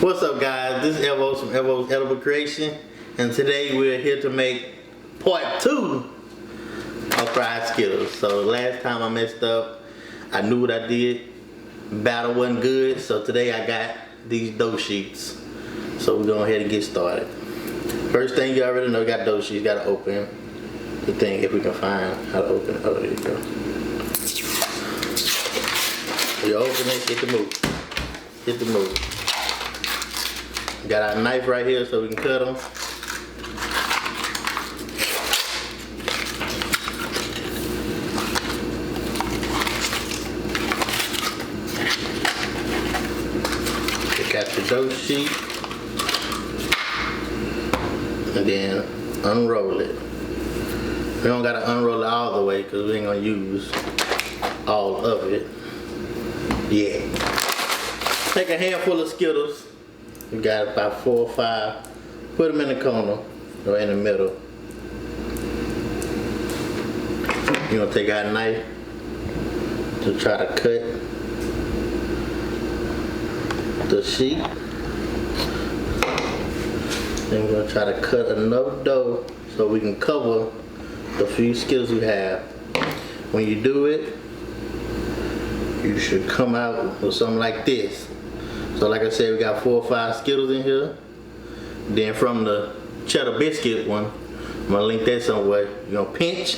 What's up, guys? This is Evo from Evo's Edible Creation, and today we're here to make part 2 of fried Skittles. So last time I messed up, I knew what I did, batter wasn't good, so today I got these dough sheets. So we're going ahead and get started. First thing, you already know, you got dough sheets, you gotta open the thing if we can find how to open it. Oh, there you go. You open it, hit the move. Hit the move. Got our knife right here so we can cut them. We got the dough sheet. And then unroll it. We don't gotta unroll it all the way because we ain't gonna use all of it. Yeah. Take a handful of Skittles. We got about 4 or 5. Put them in the corner or in the middle. You're gonna take out a knife to try to cut the sheet. Then we're gonna try to cut enough dough so we can cover the few Skittles we have. When you do it, you should come out with something like this. So like I said, we got 4 or 5 Skittles in here. Then from the cheddar biscuit one, I'm gonna link that somewhere. You're gonna pinch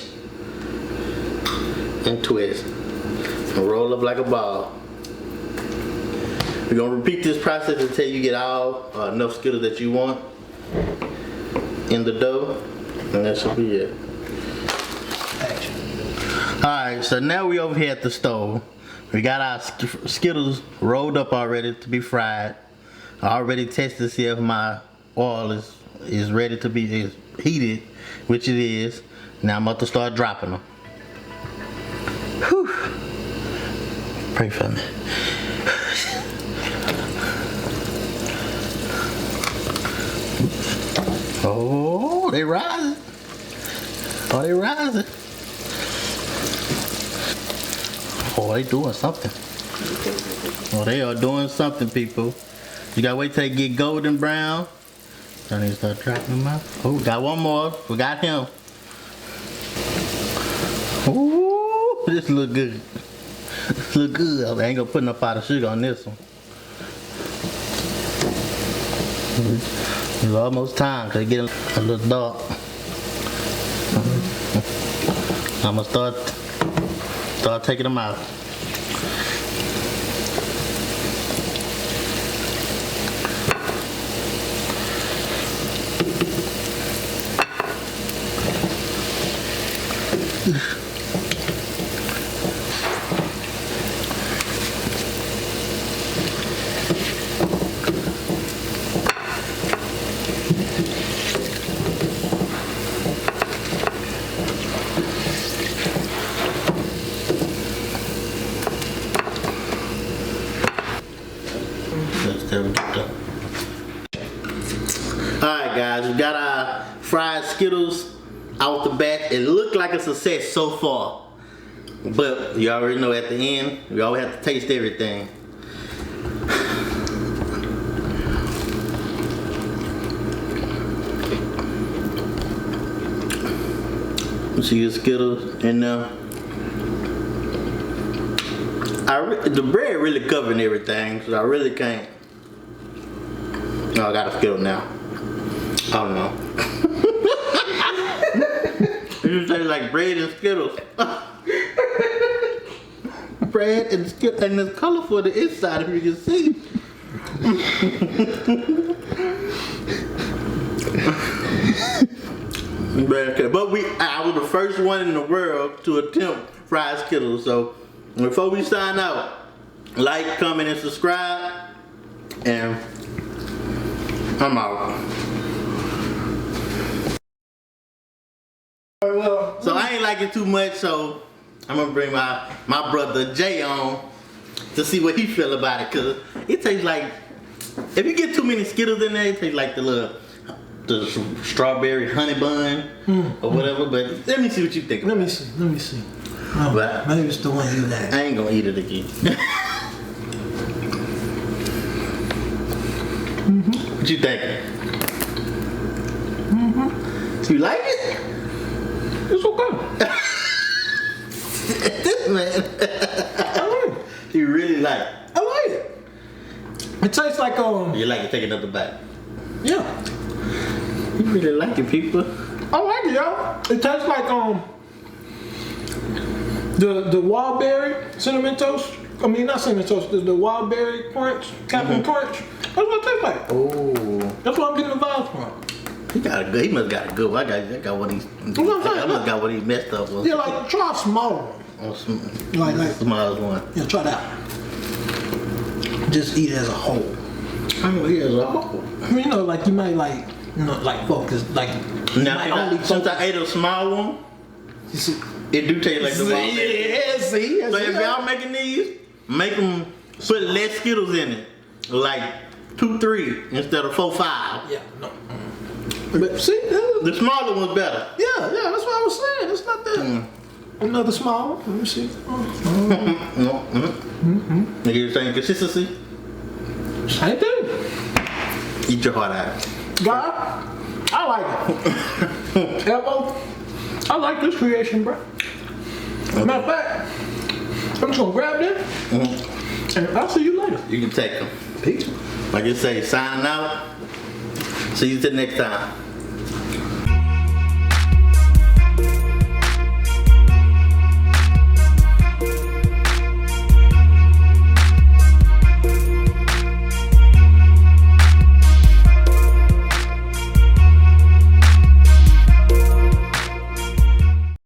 and twist and roll up like a ball. We're gonna repeat this process until you get all enough Skittles that you want in the dough, and that should be it. Alright, so now we over here at the stove. We got our Skittles rolled up already to be fried. I already tested to see if my oil is ready to be heated, which it is. Now I'm about to start dropping them. Whew. Pray for me. Oh, they rising. Oh, they rising. Oh, they doing something. Oh, they are doing something, people. You gotta wait till they get golden brown. I need to start dropping them out. Oh, got one more. Forgot him. Ooh, this look good. This look good. I ain't gonna put no powder sugar on this one. It's almost time to get a little dark. I'm gonna start taking them out. Alright guys, we got our fried Skittles out the back. It looked like a success so far, but you already know at the end we always have to taste everything. You see your Skittles in there. The bread really covering everything, so I really can't. Oh, I got a Skittle now. I don't know. It just tastes like bread and Skittles. Bread and Skittles, and it's colorful the inside if you can see. But I was the first one in the world to attempt fried Skittles. So before we sign out, like, comment, and subscribe, and I'm out. So I ain't like it too much, so I'm gonna bring my brother Jay on to see what he feel about it, cause it tastes like, if you get too many Skittles in there, it tastes like the strawberry honey bun or whatever. But let me see what you think. Let me see. Oh, but maybe it's the one you like. I ain't gonna eat it again. What you thinking? You like it? It's okay. This man. I like it. You really like it. I like it. It tastes like You like it, take another bite. yeah. You really like it, people. I like it, y'all. It tastes like the wild berry cinnamon toast. I mean, not cinnamon toast. The wild berry crunch, Captain Crunch. That's what it tastes like. Oh. That's what I'm getting the vibes from. He must got a good one. I got what he's. What I'm saying, I must got what he messed up with. Yeah, like try a smaller one. On some Like- smallest one. Yeah, try that. Just eat it as a whole. I know he has a whole. You know, like you might like, you know, like focus, like you might only Since I ate a small one, You see, it do taste like the raw. yeah, see. So if y'all making these, make them put less Skittles in it, like 2, 3 instead of 4, 5. Yeah, no. But see, The smaller one's better. yeah, that's what I was saying. It's not that. Another small one. Let me see. No. Nigga, you saying consistency? Same thing. Eat your heart out. God, I like it. Elbow, I like this creation, bro. Matter of fact, I'm just gonna grab this, and I'll see you later. You can take them. Peace. Like you say, signing out. See you till next time.